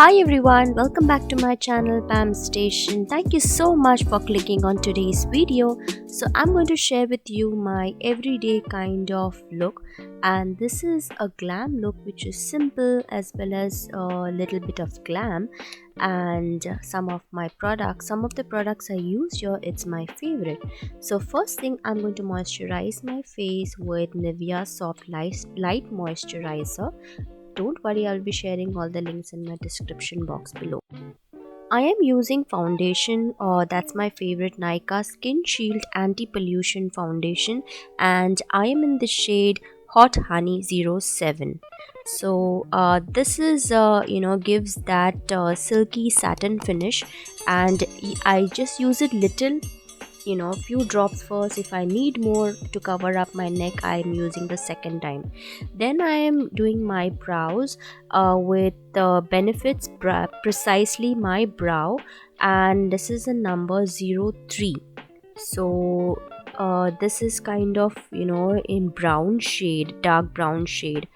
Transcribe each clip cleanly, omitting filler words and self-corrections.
Hi everyone, welcome back to my channel Pam Station. Thank you so much for clicking on today's video. So I'm going to share with you my everyday kind of look, and this is a glam look which is simple as well as a little bit of glam. And some of the products I use here, it's my favorite. So first thing, I'm going to moisturize my face with Nivea Soft Light Moisturizer. Don't worry, I'll be sharing all the links in my description box below. I am using foundation, that's my favorite Nykaa Skin Shield Anti-Pollution Foundation, and I am in the shade Hot Honey 07. So this is gives that silky satin finish, and I just use it little, few drops first. If I need more to cover up my neck, I am using the second time. Then I am doing my brows with Benefits Precisely My Brow, and this is a number 03. So this is kind of in brown shade, dark brown shade.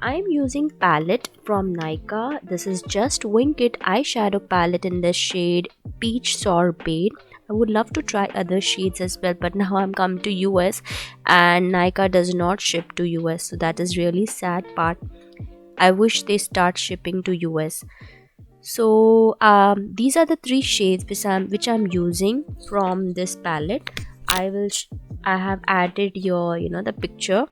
I am using palette from Nykaa. This is just Wink It eyeshadow palette in the shade Peach Sorbet. I would love to try other shades as well, but now I'm come to US and Nykaa does not ship to US, so that is really sad part. I wish they start shipping to US. So these are the three shades which I'm using from this palette. I have added your the picture.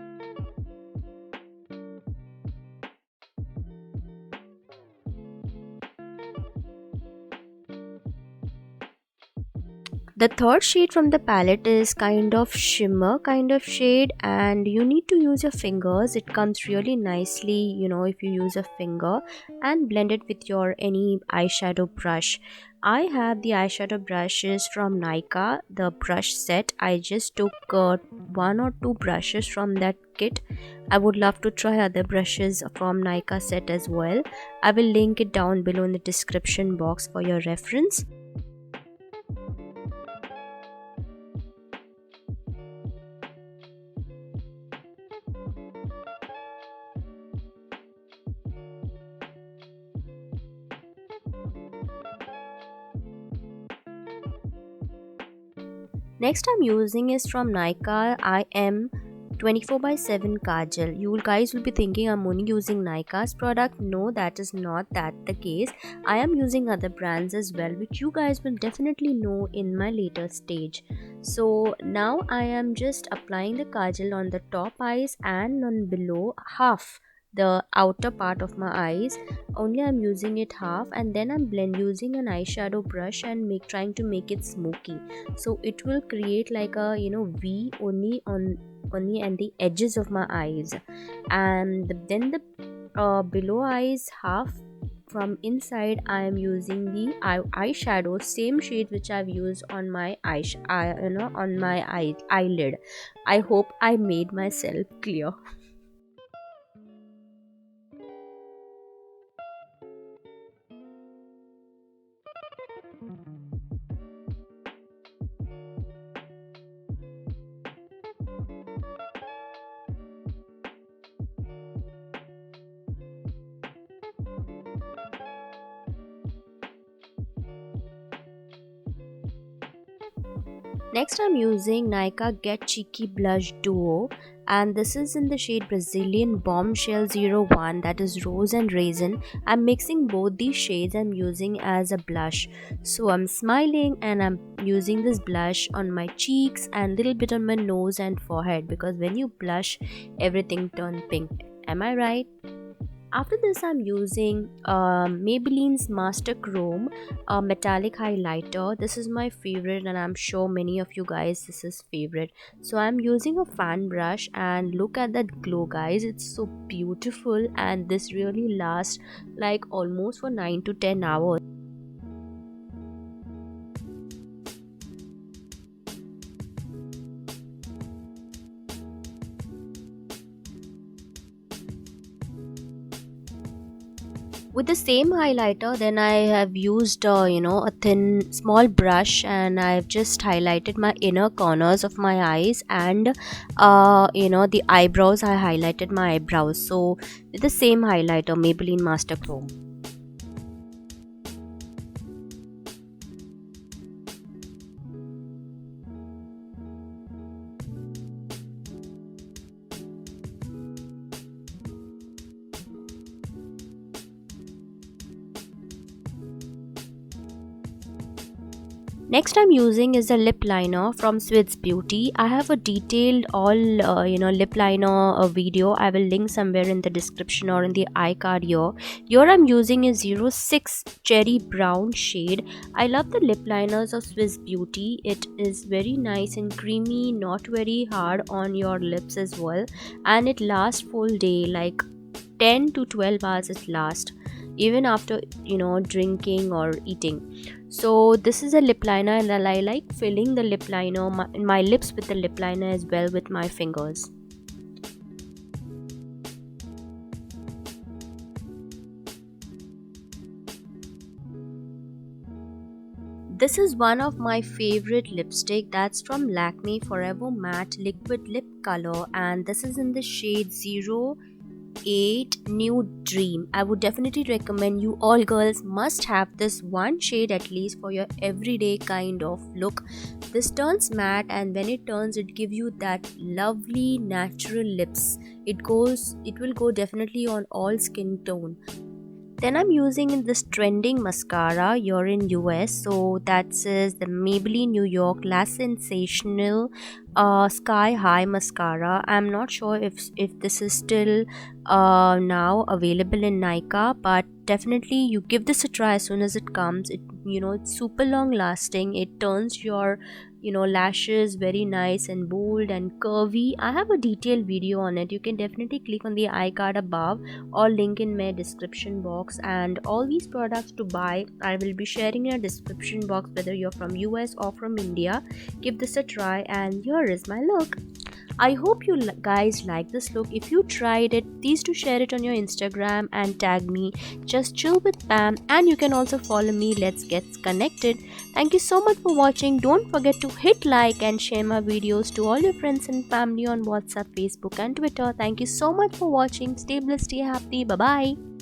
The third shade from the palette is kind of shimmer kind of shade, and you need to use your fingers. It comes really nicely, if you use a finger and blend it with your any eyeshadow brush. I have the eyeshadow brushes from Nykaa, the brush set. I just took one or two brushes from that kit. I would love to try other brushes from Nykaa set as well. I will link it down below in the description box for your reference. Next I'm using is from Nykaa I am 24/7 Kajal. You guys will be thinking I'm only using Nykaa's product. No, that is not the case. I am using other brands as well, which you guys will definitely know in my later stage. So now I am just applying the Kajal on the top eyes and on below half the outer part of my eyes. Only I'm using it half, and then I'm using an eyeshadow brush and trying to make it smoky, so it will create like a V only and the edges of my eyes, and then the below eyes half from inside I am using the eyeshadow, same shade which I've used on my on my eyelid. I hope I made myself clear. Next I'm using Nykaa Get Cheeky Blush Duo, and this is in the shade Brazilian Bombshell 01, that is Rose and Raisin. I'm mixing both these shades I'm using as a blush. So I'm smiling and I'm using this blush on my cheeks and little bit on my nose and forehead, because when you blush everything turns pink. Am I right? After this I'm using Maybelline's Master Chrome metallic highlighter. This is my favorite and I'm sure many of you guys this is favorite. So I'm using a fan brush, and look at that glow guys, it's so beautiful, and this really lasts like almost for 9 to 10 hours. With the same highlighter, then I have used a thin small brush, and I've just highlighted my inner corners of my eyes, and the eyebrows, I highlighted my eyebrows. So with the same highlighter, Maybelline Master Chrome. Next I'm using is a lip liner from Swiss Beauty. I have a detailed all lip liner video. I will link somewhere in the description or in the iCard here. Here I'm using a 06 cherry brown shade. I love the lip liners of Swiss Beauty. It is very nice and creamy, not very hard on your lips as well, and it lasts full day, like 10 to 12 hours it lasts, even after drinking or eating. So this is a lip liner, and I like filling the lip liner my lips with the lip liner as well with my fingers. This is one of my favorite lipstick, that's from Lakme Forever Matte Liquid Lip Color, and this is in the shade 08 Nude Dream. I would definitely recommend you all girls must have this one shade at least for your everyday kind of look. This turns matte, and when it turns, it gives you that lovely natural lips. It will go definitely on all skin tone. Then I'm using this trending mascara here in US. So that is the Maybelline New York La Sensational Sky High mascara. I'm not sure if this is still now available in Nykaa, but definitely you give this a try as soon as it comes. It's super long lasting. It turns your lashes very nice and bold and curvy. I have a detailed video on it. You can definitely click on the iCard above or link in my description box, and all these products to buy I will be sharing in a description box, whether you're from US or from India. Give this a try, and here is my look. I hope you guys like this look. If you tried it, please do share it on your Instagram and tag me, just chill with Pam, and you can also follow me. Let's get connected. Thank you so much for watching. Don't forget to hit like and share my videos to all your friends and family on WhatsApp, Facebook and Twitter. Thank you so much for watching. Stay blessed, stay happy. Bye bye.